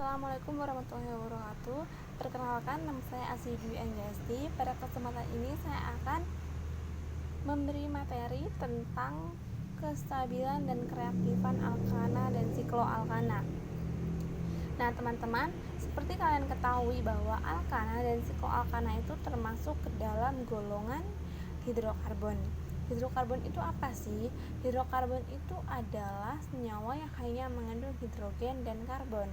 Assalamualaikum warahmatullahi wabarakatuh. Perkenalkan, nama saya Asy Dwi Anjasti. Pada kesempatan ini saya akan memberi materi tentang kestabilan dan kereaktifan alkana dan sikloalkana. Nah, teman-teman, seperti kalian ketahui bahwa alkana dan sikloalkana itu termasuk ke dalam golongan hidrokarbon. Hidrokarbon itu apa sih? Hidrokarbon itu adalah senyawa yang hanya mengandung hidrogen dan karbon.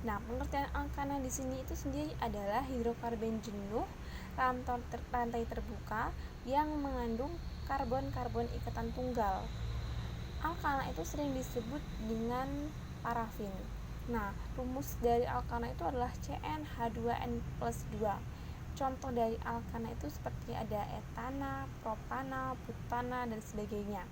Nah, pengertian alkana di sini itu sendiri adalah hidrokarbon jenuh rantai terbuka yang mengandung karbon-karbon ikatan tunggal. Alkana itu sering disebut dengan parafin. Nah, rumus dari alkana itu adalah CnH2n+2. Contoh dari alkana itu seperti ada etana, propana, butana, dan sebagainya.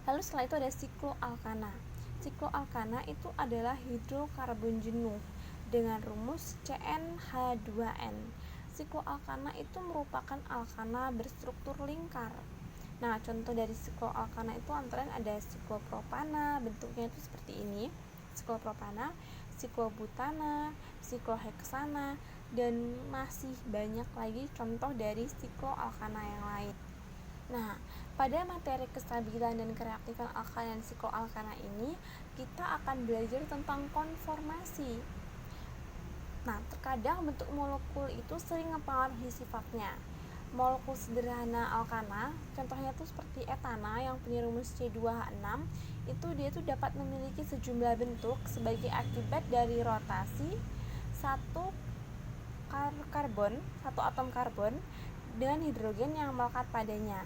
Lalu setelah itu ada sikloalkana. Sikloalkana itu adalah hidrokarbon jenuh dengan rumus CnH2n. Sikloalkana itu merupakan alkana berstruktur lingkar. Nah, contoh dari sikloalkana itu antara lain ada siklopropana, bentuknya itu seperti ini, siklopropana, siklobutana, sikloheksana, dan masih banyak lagi contoh dari sikloalkana yang lain. Nah, pada materi kestabilan dan kereaktifan alkana dan sikloalkana ini, kita akan belajar tentang konformasi. Nah, terkadang bentuk molekul itu sering mempengaruhi sifatnya. Molekul sederhana alkana, contohnya itu seperti etana yang punya rumus C2H6, itu dia tuh dapat memiliki sejumlah bentuk sebagai akibat dari rotasi satu atom karbon dengan hidrogen yang melekat padanya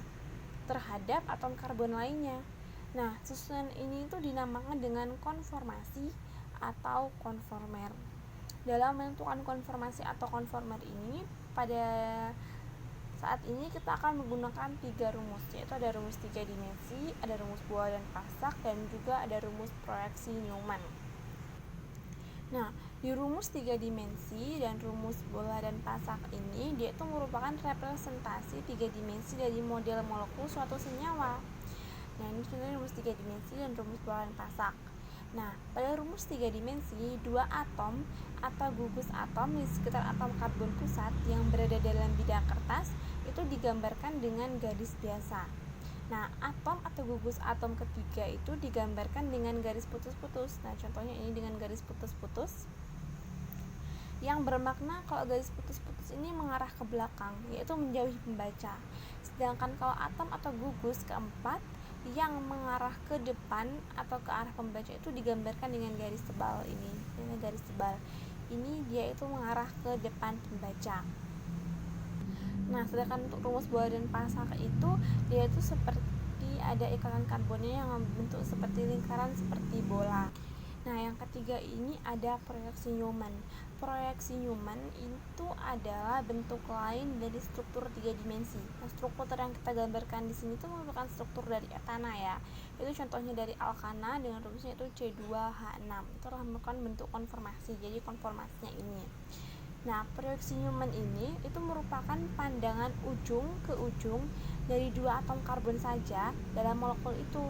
terhadap atom karbon lainnya. Nah, susunan ini itu dinamakan dengan konformasi atau konformer. Dalam menentukan konformasi atau konformer ini, pada saat ini kita akan menggunakan 3 rumus, yaitu ada rumus 3 dimensi, ada rumus Boole dan Pasak, dan juga ada rumus proyeksi Newman. Nah, di rumus 3 dimensi dan rumus Boole dan Pasak ini, dia itu merupakan representasi 3 dimensi dari model molekul suatu senyawa. Nah, ini contohnya rumus 3 dimensi dan rumus Boole dan Pasak. Nah, pada rumus 3 dimensi, 2 atom atau gugus atom di sekitar atom karbon pusat yang berada dalam bidang kertas itu digambarkan dengan garis biasa. Nah, atom atau gugus atom ketiga itu digambarkan dengan garis putus-putus. Nah, contohnya ini dengan garis putus-putus yang bermakna kalau garis putus-putus ini mengarah ke belakang, yaitu menjauhi pembaca. Sedangkan kalau atom atau gugus keempat yang mengarah ke depan atau ke arah pembaca itu digambarkan dengan garis tebal ini. Ini garis tebal. Ini dia itu mengarah ke depan pembaca. Nah, sedangkan untuk rumus Boole dan Pasak itu dia itu seperti ada ikatan karbonnya yang membentuk seperti lingkaran seperti bola. Nah, yang ketiga ini ada proyeksi Newman. Proyeksi Newman itu adalah bentuk lain dari struktur 3 dimensi. Nah, struktur yang kita gambarkan di sini itu merupakan struktur dari etana ya. Itu contohnya dari alkana dengan rumusnya itu C2H6. Itu adalah merupakan bentuk konformasi. Jadi konformasinya ini. Nah, proyeksi Newman ini itu merupakan pandangan ujung ke ujung dari 2 atom karbon saja dalam molekul itu.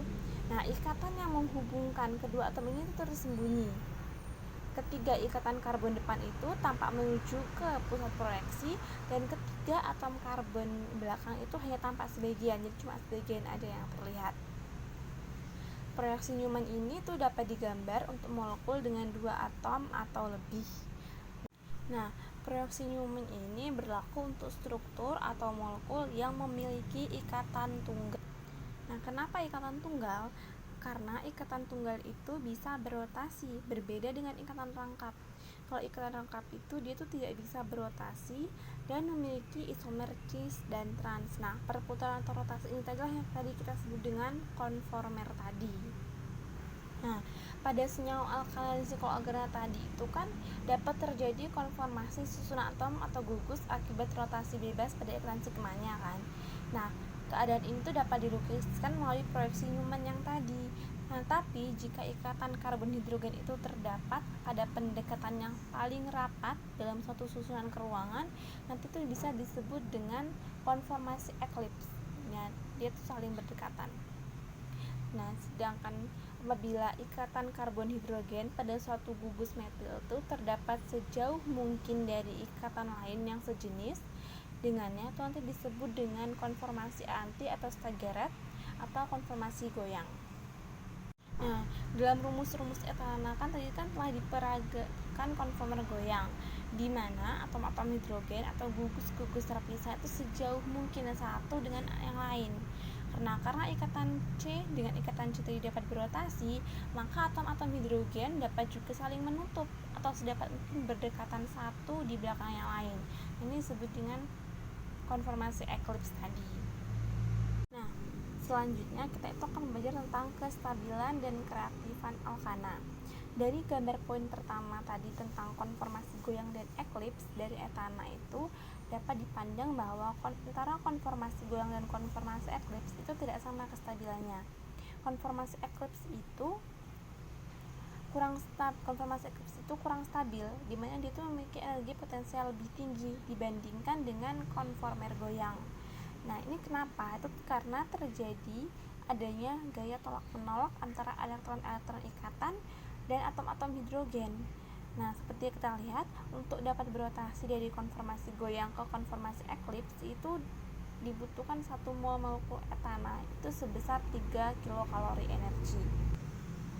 Nah, ikatan yang menghubungkan kedua atom ini itu tersembunyi. Ketiga ikatan karbon depan itu tampak menuju ke pusat proyeksi, dan ketiga atom karbon belakang itu hanya tampak sebagian, jadi cuma sebagian aja yang terlihat. Proyeksi Newman ini tuh dapat digambar untuk molekul dengan 2 atom atau lebih. Nah, proyeksi Newman ini berlaku untuk struktur atau molekul yang memiliki ikatan tunggal. Nah, kenapa ikatan tunggal? Karena ikatan tunggal itu bisa berotasi, berbeda dengan ikatan rangkap. Kalau ikatan rangkap itu dia tuh tidak bisa berotasi dan memiliki isomer cis dan trans. Nah, perputaran atau rotasi ini adalah yang tadi kita sebut dengan konformer tadi. Nah, pada senyawa alkana dan sikloalkana tadi itu kan dapat terjadi konformasi susunan atom atau gugus akibat rotasi bebas pada ikatan sigmanya kan. Nah, keadaan ini tuh dapat dilukiskan melalui proyeksi Newman yang tadi. Nah, tapi jika ikatan karbon hidrogen itu terdapat pada pendekatan yang paling rapat dalam suatu susunan keruangan, nanti itu bisa disebut dengan konformasi eklips. Ya, dia tuh saling berdekatan. Nah, sedangkan apabila ikatan karbon hidrogen pada suatu gugus metil itu terdapat sejauh mungkin dari ikatan lain yang sejenis dengannya, itu nanti disebut dengan konformasi anti atau staggerat atau konformasi goyang. Nah, dalam rumus-rumus etana kan tadi kan telah diperagakan konformer goyang, di mana atom-atom hidrogen atau gugus-gugus terpisah itu sejauh mungkin satu dengan yang lain. Karena ikatan C dengan ikatan C tadi dapat berotasi, maka atom-atom hidrogen dapat juga saling menutup atau sedapat mungkin berdekatan satu di belakang yang lain. Ini disebut dengan konformasi eclipse tadi. Nah, selanjutnya kita itu akan belajar tentang kestabilan dan kereaktifan alkana. Dari gambar poin pertama tadi tentang konformasi goyang dan eclipse dari etana itu dapat dipandang bahwa antara konformasi goyang dan konformasi eclipse itu tidak sama kestabilannya. Konformasi eclipse itu kurang stabil, di mana dia itu memiliki energi potensial lebih tinggi dibandingkan dengan konformer goyang. Nah, ini kenapa? Itu karena terjadi adanya gaya tolak-menolak antara elektron-elektron ikatan dan atom-atom hidrogen. Nah, seperti kita lihat, untuk dapat berotasi dari konformasi goyang ke konformasi eclipse itu dibutuhkan 1 mol molekul etana itu sebesar 3 kilokalori energi.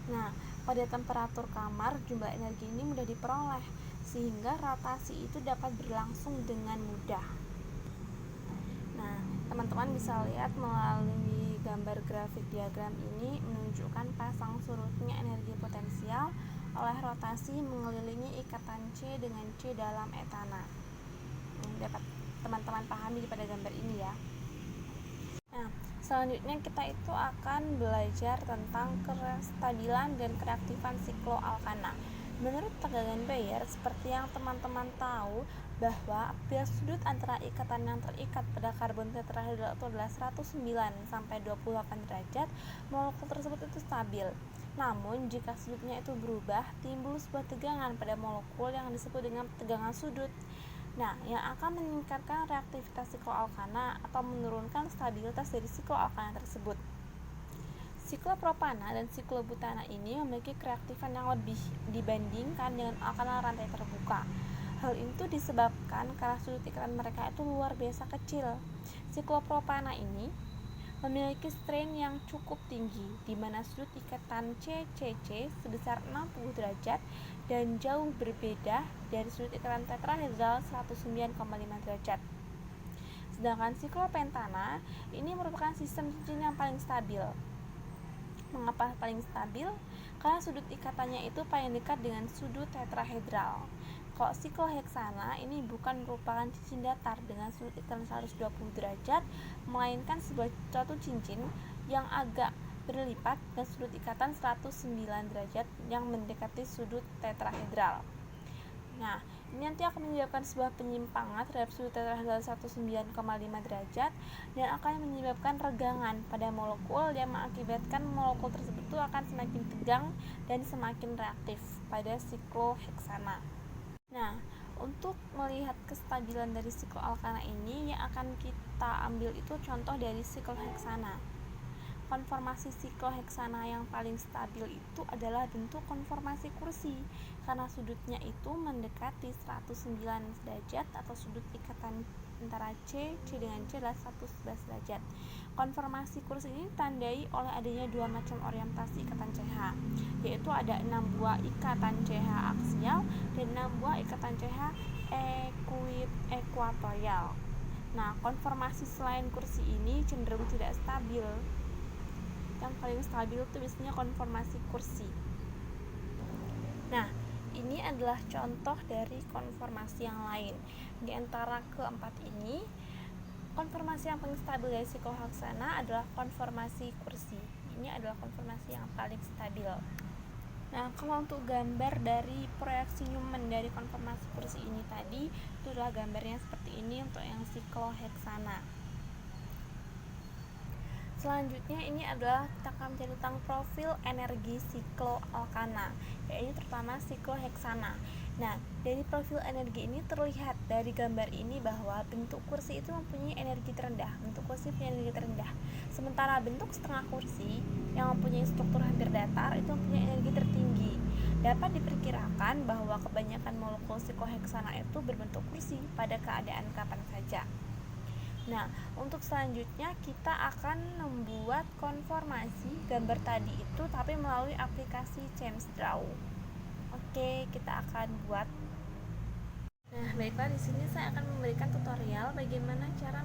Nah, pada temperatur kamar jumlah energi ini mudah diperoleh sehingga rotasi itu dapat berlangsung dengan mudah. Nah, teman-teman bisa lihat melalui gambar grafik diagram ini menunjukkan pasang surutnya energi potensial oleh rotasi mengelilingi ikatan C dengan C dalam etana. Dapat teman-teman pahami pada gambar ini ya. Nah, selanjutnya kita itu akan belajar tentang kestabilan dan kereaktifan sikloalkana. Menurut tegangan Bayer, seperti yang teman-teman tahu bahwa apabila sudut antara ikatan yang terikat pada karbon tetrahedral itu adalah 109 sampai 28 derajat, molekul tersebut itu stabil. Namun, jika sudutnya itu berubah, timbul sebuah tegangan pada molekul yang disebut dengan tegangan sudut. Nah, yang akan meningkatkan reaktivitas sikloalkana atau menurunkan stabilitas dari sikloalkana tersebut. Siklopropana dan siklobutana ini memiliki kereaktifan yang lebih dibandingkan dengan alkana rantai terbuka. Hal itu disebabkan karena sudut ikatan mereka itu luar biasa kecil. Siklopropana ini memiliki strain yang cukup tinggi, di mana sudut ikatan CCC sebesar 60 derajat dan jauh berbeda dari sudut ikatan tetrahedral 109,5 derajat. Sedangkan siklopentana ini merupakan sistem cincin yang paling stabil. Mengapa paling stabil? Karena sudut ikatannya itu paling dekat dengan sudut tetrahedral. Kalau sikloheksana ini bukan merupakan cincin datar dengan sudut ikatan 120 derajat, melainkan suatu cincin yang agak berlipat dengan sudut ikatan 109 derajat yang mendekati sudut tetrahedral. Nah, ini nanti akan menyebabkan sebuah penyimpangan terhadap sudut tetrahedral 109,5 derajat dan akan menyebabkan regangan pada molekul yang mengakibatkan molekul tersebut akan semakin tegang dan semakin reaktif pada sikloheksana. Nah, untuk melihat kestabilan dari sikloalkana ini yang akan kita ambil itu contoh dari sikloheksana. Konformasi sikloheksana yang paling stabil itu adalah bentuk konformasi kursi karena sudutnya itu mendekati 109 derajat atau sudut ikatan antara C dengan C adalah 111 derajat. Konformasi kursi ini ditandai oleh adanya dua macam orientasi ikatan CH, yaitu ada 6 buah ikatan CH aksial dan 6 buah ikatan CH ekuatorial. Nah, konformasi selain kursi ini cenderung tidak stabil. Yang paling stabil itu biasanya konformasi kursi. Nah, ini adalah contoh dari konformasi yang lain. Di antara keempat ini, konformasi yang paling stabil dari sikloheksana adalah konformasi kursi. Ini adalah konformasi yang paling stabil. Nah, kalau untuk gambar dari proyeksi Newman dari konformasi kursi ini tadi, itu adalah gambarnya seperti ini untuk yang sikloheksana. Selanjutnya ini adalah kita akan bicara tentang profil energi sikloalkana, yaitu terutama sikloheksana. Nah, dari profil energi ini terlihat dari gambar ini bahwa bentuk kursi itu mempunyai energi terendah. Sementara bentuk setengah kursi yang mempunyai mempunyai struktur hampir datar itu mempunyai energi tertinggi. Dapat diperkirakan bahwa kebanyakan molekul sikloheksana itu berbentuk kursi pada keadaan kapan saja. Nah, untuk selanjutnya kita akan membuat konformasi gambar tadi itu tapi melalui aplikasi ChemsDraw. Oke, kita akan buat. Nah, baiklah, di sini saya akan memberikan tutorial bagaimana cara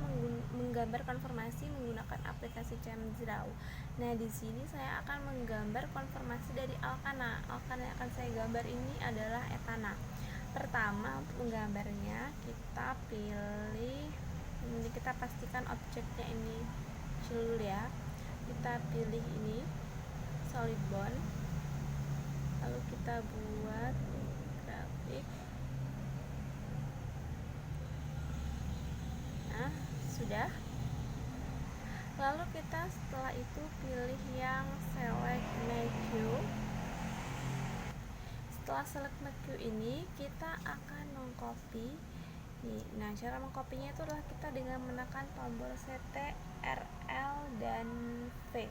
menggambar konformasi menggunakan aplikasi ChemsDraw. Nah, di sini saya akan menggambar konformasi dari alkana. Alkana yang akan saya gambar ini adalah etana. Pertama, untuk menggambarnya kita pilih, ini kita pastikan objeknya ini dulu ya. Kita pilih ini solid bond, lalu kita buat grafik. Nah, sudah. Lalu kita setelah itu pilih yang select merge. Setelah select merge ini kita akan mengcopy. Nah, cara mengkopinya itu adalah kita dengan menekan tombol CT, RL, dan V.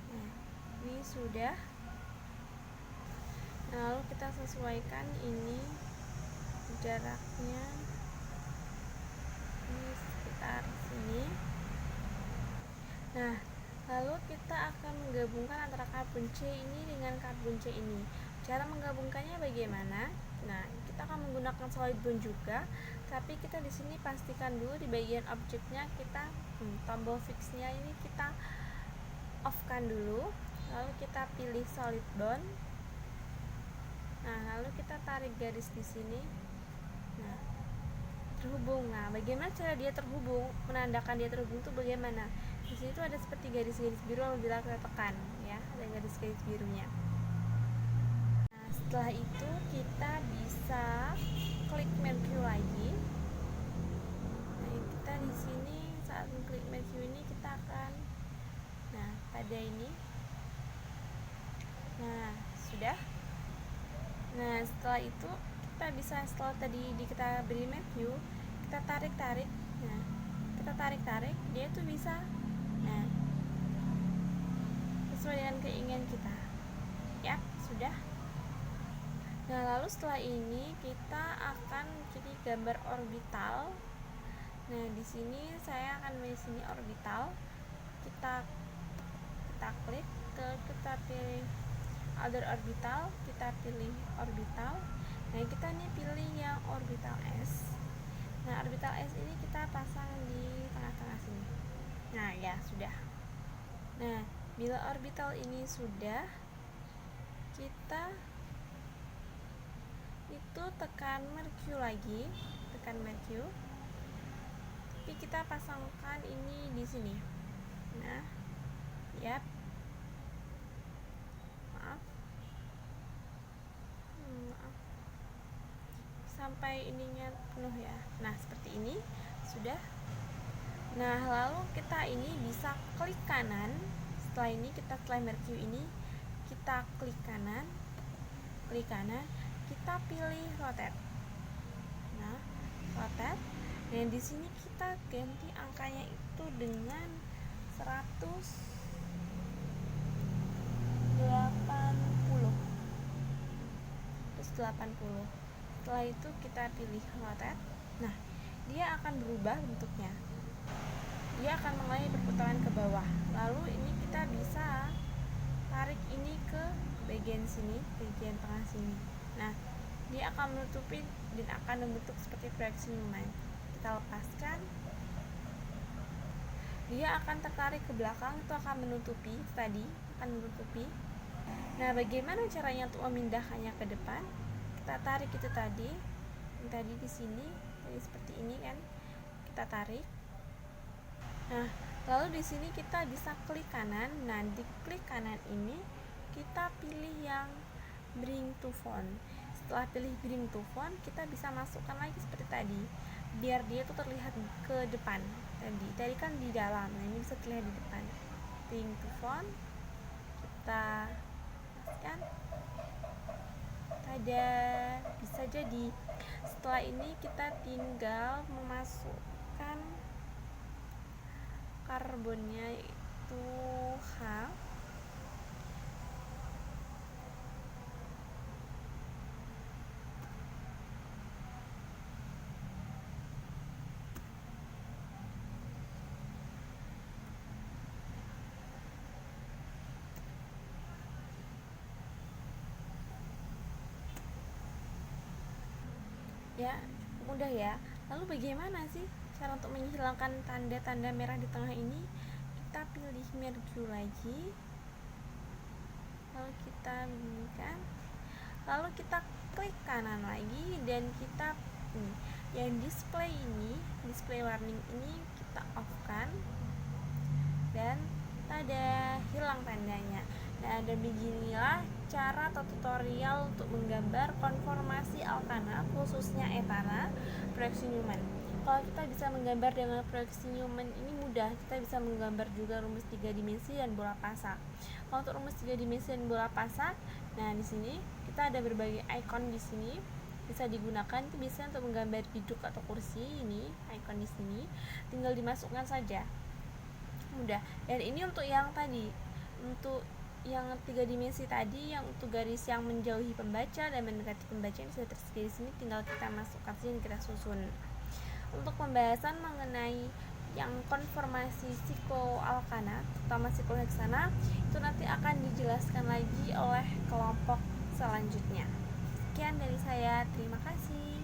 Nah, ini sudah. Nah, lalu kita sesuaikan ini jaraknya ini sekitar sini. Nah, lalu kita akan menggabungkan antara karbon C ini dengan karbon C ini. Cara menggabungkannya bagaimana? Nah, kita akan menggunakan solid bond juga, tapi kita di sini pastikan dulu di bagian objeknya kita tombol fixnya ini kita off-kan dulu. Lalu kita pilih solid bond. Nah, lalu kita tarik garis di sini. Nah, terhubung. Nah, bagaimana cara dia terhubung? Menandakan dia terhubung itu bagaimana? Di sini tuh ada seperti garis-garis biru bila kita tekan, ya, ada garis-garis birunya. Nah, setelah itu kita bisa klik merge lagi. Nah, kita di sini saat mengklik merge ini kita akan, nah, pada ini. Nah, sudah. Nah, setelah itu kita bisa, setelah tadi kita beri merge, kita tarik-tarik. Nah, kita tarik-tarik, dia tuh bisa, nah, sesuai dengan keinginan kita. Ya, sudah. Nah, lalu setelah ini kita akan jadi gambar orbital. Nah, di sini saya akan di sini orbital. Kita klik, kita pilih other orbital, kita pilih orbital. Nah, kita nih pilih yang orbital S. Nah, orbital S ini kita pasang di tengah-tengah sini. Nah, ya, sudah. Nah, bila orbital ini sudah, kita itu tekan merge lagi, tekan merge. Tapi kita pasangkan ini di sini. Nah, ya. Maaf. Sampai ininya penuh ya. Nah, seperti ini sudah. Nah, lalu kita ini bisa klik kanan. Setelah ini kita setelah merge ini kita klik kanan, kita pilih rotate. Nah, rotate. Dan di sini kita ganti angkanya itu dengan 180. Setelah itu kita pilih rotate. Nah, dia akan berubah bentuknya. Dia akan mengalami perputaran ke bawah. Lalu ini kita bisa tarik ini ke bagian sini, bagian tengah sini. Nah, dia akan menutupi dan akan membentuk seperti proyeksi lumen. Kita lepaskan. Dia akan tertarik ke belakang, itu akan menutupi tadi, akan menutupi. Nah, bagaimana caranya untuk memindahkannya ke depan? Kita tarik itu tadi, yang tadi di sini, tadi seperti ini kan, kita tarik. Nah, lalu di sini kita bisa klik kanan. Nah, di klik kanan ini kita pilih yang bring to front. Setelah pilih bring to front, kita bisa masukkan lagi seperti tadi, biar dia tuh terlihat ke depan. Tadi kan di dalam, nah ini bisa terlihat di depan. Bring to front, kita masukkan. Ada bisa jadi. Setelah ini kita tinggal memasukkan karbonnya, itu H. Ya, mudah ya. Lalu bagaimana sih cara untuk menghilangkan tanda-tanda merah di tengah ini? Kita pilih merge lagi, lalu kita bunyikan, lalu kita klik kanan lagi dan kita yang display warning ini kita off kan, dan tada, hilang tandanya. Nah, dan beginilah cara atau tutorial untuk menggambar konformasi alkana, khususnya etana, proyeksi Newman. Kalau kita bisa menggambar dengan proyeksi Newman ini mudah, kita bisa menggambar juga rumus 3 dimensi dan bola pasak. Kalau untuk rumus 3 dimensi dan bola pasak, nah di sini kita ada berbagai icon di sini bisa digunakan, itu bisa untuk menggambar biduk atau kursi. Ini icon di sini tinggal dimasukkan saja, mudah. Dan ini untuk yang tadi, untuk yang 3 dimensi tadi, yang untuk garis yang menjauhi pembaca dan mendekati pembaca yang bisa tersedia di sini, tinggal kita masukkan saja dan kita susun. Untuk pembahasan mengenai yang konformasi sikloalkana, terutama sikloheksana, itu nanti akan dijelaskan lagi oleh kelompok selanjutnya. Sekian dari saya, terima kasih.